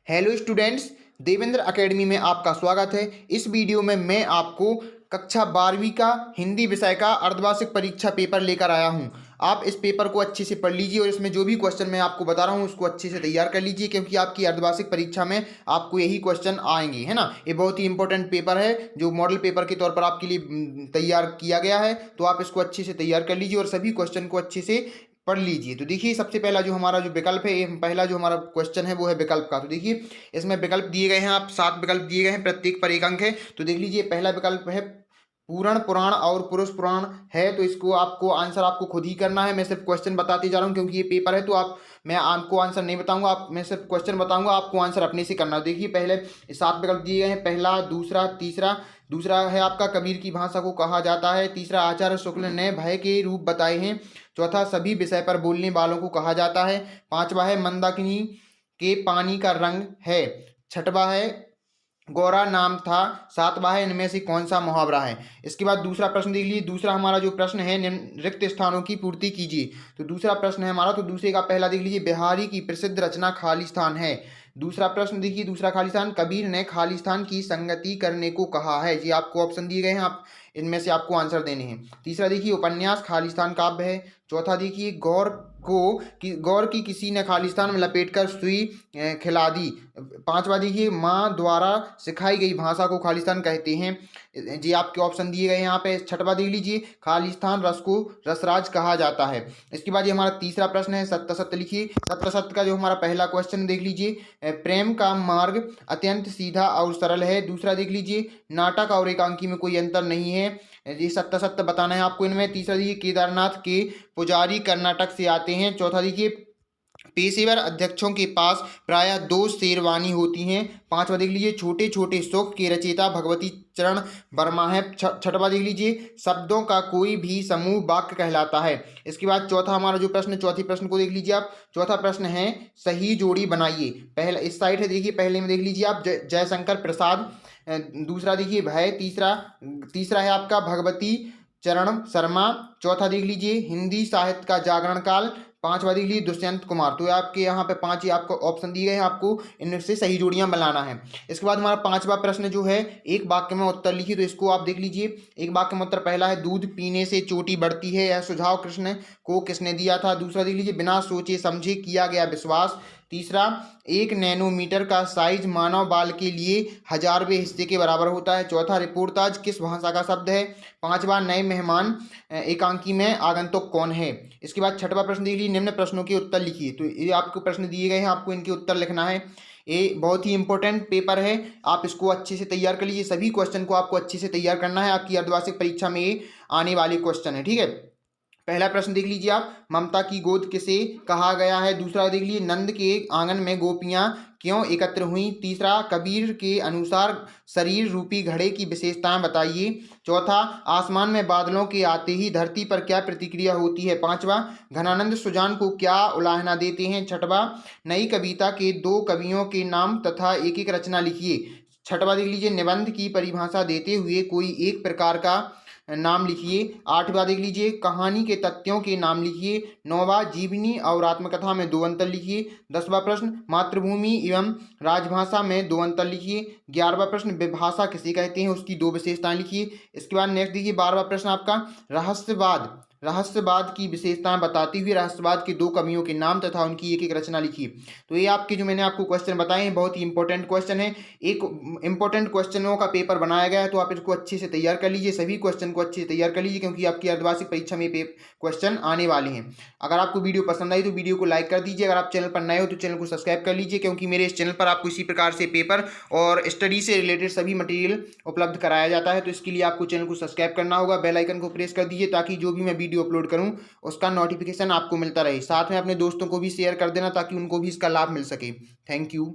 Hello students, Devendra academy में आपका स्वागत है। इस वीडियो में मैं आपको कक्षा 12वीं का हिंदी विषय का अर्धवार्षिक परीक्षा पेपर लेकर आया हूं। आप इस पेपर को अच्छे से पढ़ लीजिए और इसमें जो भी क्वेश्चन मैं आपको बता रहा हूं उसको अच्छे से तैयार कर लीजिए, क्योंकि आपकी अर्धवार्षिक परीक्षा में आपको यही क्वेश्चन आएंगे, है ना। ये बहुत ही इंपॉर्टेंट पेपर है जो मॉडल पेपर के तौर पर आपके लिए तैयार किया गया है। तो आप इसको अच्छे से तैयार कर लीजिए और सभी क्वेश्चन को अच्छे से पढ़ लीजिए। तो देखिए, सबसे पहला जो हमारा जो विकल्प है, ये पहला जो हमारा क्वेश्चन है वो है विकल्प का। तो देखिए, इसमें विकल्प दिए गए हैं, आप 7 विकल्प दिए गए हैं, प्रत्येक पर एक अंक है। तो देख लीजिए, पहला विकल्प है पूरण पुराण और पुरुष पुराण है। तो इसको आपको आंसर आपको खुद ही करना है। मैं सिर्फ क्वेश्चन बताते जा रहा हूँ क्योंकि ये पेपर है, तो मैं आपको आंसर नहीं बताऊंगा, मैं सिर्फ क्वेश्चन बताऊंगा, आपको आंसर अपने से करना है। देखिए, पहले 7 विकल्प दिए गए हैं, पहला, दूसरा, तीसरा। दूसरा है आपका कबीर की भाषा को कहा जाता है। तीसरा, आचार्य शुक्ल ने भय के रूप बताए हैं। चौथा, सभी विषय पर बोलने वालों को कहा जाता है। पांचवा है मंदाकिनी के पानी का रंग है। छठवा है गौरा नाम था। सातवां है इनमें से कौन सा मुहावरा है। इसके बाद दूसरा प्रश्न देख लीजिए। दूसरा हमारा जो प्रश्न है, निम्न रिक्त स्थानों की पूर्ति कीजिए। तो दूसरा प्रश्न है हमारा, तो दूसरे का पहला देख लीजिए, बिहारी की प्रसिद्ध रचना खालिस्तान है। दूसरा प्रश्न देखिए, दूसरा खालिस्तान, कबीर ने खालिस्तान की संगति करने को कहा है। जी आपको ऑप्शन दिए गए हैं, आप इनमें से आपको आंसर देने हैं। तीसरा देखिए, उपन्यास खालिस्तान काव्य है। चौथा देखिए, गौर की किसी ने खालिस्तान में लपेटकर सुई खिला दी। पांचवा देखिए, माँ द्वारा सिखाई गई भाषा को खालिस्तान कहते हैं। जी आपके ऑप्शन दिए गए हैं यहाँ पे। छठवा देख लीजिए, खालिस्तान रस को रसराज कहा जाता है। इसके बाद ये हमारा तीसरा प्रश्न है, सत्य सत्य लिखिए। सत्य सत्य का जो हमारा पहला क्वेश्चन देख लीजिए, प्रेम का मार्ग अत्यंत सीधा और सरल है। दूसरा देख लीजिए, नाटक और एकांकी में कोई अंतर नहीं है। ये सत्य सत्य बताना है आपको इनमें। तीसरा देखिए, केदारनाथ के पुजारी कर्नाटक से आते हैं। चौथा देखिए, पेशेवर अध्यक्षों के पास प्रायः 2 शेरवानी होती हैं। पांचवा देख लीजिए, छोटे छोटे सुख के रचयिता भगवती चरण वर्मा है। छठवा देख लीजिए, शब्दों का कोई भी समूह वाक्य कहलाता है। इसके बाद चौथा हमारा जो प्रश्न, चौथे प्रश्न को देख लीजिए आप। चौथा प्रश्न है, सही जोड़ी बनाइए। पहला इस साइड है, देखिए पहले में देख लीजिए आप, जयशंकर प्रसाद। दूसरा देखिए भय। तीसरा है आपका भगवती चरण शर्मा। चौथा देख लीजिए, हिंदी साहित्य का जागरण काल। पांचवा देख लीजिए, दुष्यंत कुमार। तो आपके यहाँ पे 5 ही आपको ऑप्शन दिए गए हैं, आपको इनमें से सही जोड़ियां बनाना है। इसके बाद हमारा पांचवा प्रश्न जो है, एक वाक्य में उत्तर लिखिए। तो इसको आप देख लीजिए, एक वाक्य में उत्तर पहला है, दूध पीने से चोटी बढ़ती है, यह सुझाव कृष्ण को किसने दिया था। दूसरा देख लीजिए, बिना सोचे समझे किया गया विश्वास। तीसरा, 1 नैनोमीटर का साइज मानव बाल के लिए 1000वें हिस्से के बराबर होता है। चौथा, रिपोर्टाज किस भाषा का शब्द है। पांचवा, नए मेहमान एकांकी में आगंतुक कौन है। इसके बाद छठवा प्रश्न देख लीजिए, निम्न प्रश्नों के उत्तर लिखिए। तो ये आपको प्रश्न दिए गए हैं, आपको इनके उत्तर लिखना है। ये बहुत ही इंपॉर्टेंट पेपर है, आप इसको अच्छे से तैयार कर लीजिए। सभी क्वेश्चन को आपको अच्छे से तैयार करना है, आपकी अर्धवार्षिक परीक्षा में ये आने वाले क्वेश्चन है, ठीक है। पहला प्रश्न देख लीजिए आप, ममता की गोद किसे कहा गया है। दूसरा देख लीजिए, नंद के आंगन में गोपियां क्यों एकत्र हुई। तीसरा, कबीर के अनुसार शरीर रूपी घड़े की विशेषताएं बताइए। चौथा, आसमान में बादलों के आते ही धरती पर क्या प्रतिक्रिया होती है। पांचवा, घनानंद सुजान को क्या उलाहना देते हैं। छठवा, नई कविता के 2 कवियों के नाम तथा एक एक रचना लिखिए। छठवा देख लीजिए, निबंध की परिभाषा देते हुए कोई एक प्रकार का नाम लिखिए। आठवां देख लीजिए, कहानी के तथ्यों के नाम लिखिए। नौवां, जीवनी और आत्मकथा में 2 अंतर लिखिए। 10वां प्रश्न, मातृभूमि एवं राजभाषा में 2 अंतर लिखिए। 11वां प्रश्न, विभाषा किसे कहते हैं, उसकी 2 विशेषताएं लिखिए। इसके बाद नेक्स्ट देखिए, 12वां प्रश्न आपका, रहस्यवाद की विशेषताएं बताती हुए रहस्यवाद के 2 कवियों के नाम तथा उनकी एक एक रचना लिखिए। तो ये आपके जो मैंने आपको क्वेश्चन बताए हैं, बहुत ही इंपॉर्टेंट क्वेश्चन है। एक इंपॉर्टेंट क्वेश्चनों का पेपर बनाया गया है, तो आप इसको अच्छे से तैयार कर लीजिए। सभी क्वेश्चन को अच्छे से तैयार कर लीजिए, क्योंकि आपकी अर्धवार्षिक परीक्षा में क्वेश्चन आने वाले हैं। अगर आपको वीडियो पसंद आई तो वीडियो को लाइक कर दीजिए। अगर आप चैनल पर नए हो तो चैनल को सब्सक्राइब कर लीजिए, क्योंकि मेरे इस चैनल पर आपको इसी प्रकार से पेपर और स्टडी से रिलेटेड सभी मटेरियल उपलब्ध कराया जाता है। तो इसके लिए आपको चैनल को सब्सक्राइब करना होगा, बेल आइकन को प्रेस कर दीजिए, ताकि जो भी मैं वीडियो अपलोड करूं उसका नोटिफिकेशन आपको मिलता रहे। साथ में अपने दोस्तों को भी शेयर कर देना, ताकि उनको भी इसका लाभ मिल सके। Thank you.